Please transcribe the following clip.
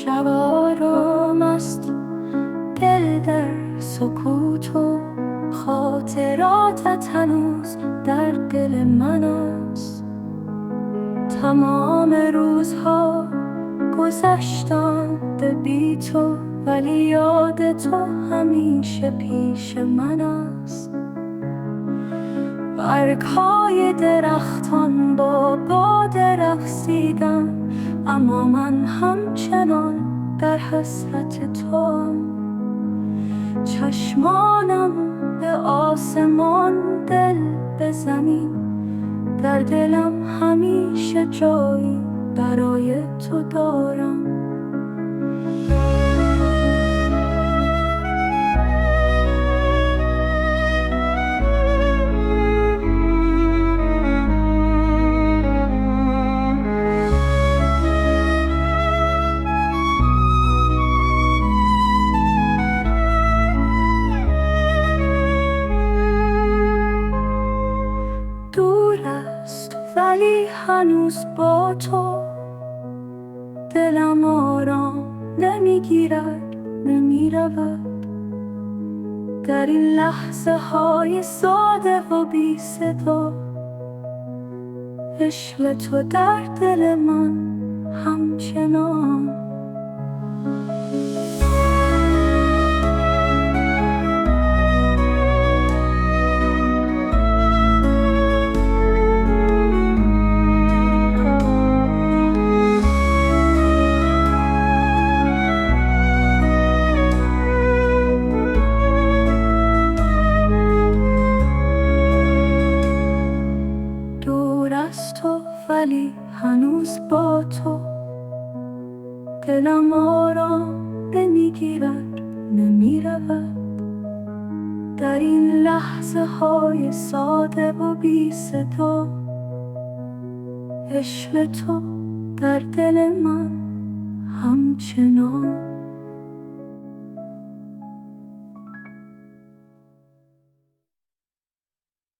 شب آرام است، دل در سکوت و خاطراتت هنوز در دل من است. تمام روزها گذشتند بی تو، ولی یاد تو همیشه پیش من است. برگ‌های درختان با باد رقصیدن، اما من همچنان در حسرت توام. چشمانم به آسمان، دل به زمین، در دلم همیشه جایی برای تو دارم. ولی هنوز با تو دلم آرام نمیگیرد، نمیرود. در این لحظه های ساده و بی صدا، عشق تو در دل من همچنان. ولی هنوز با تو دلم آرام نمیگیرد، نمیرود. در این لحظه های ساده و بی صدا، عشق تو در دل من همچنان.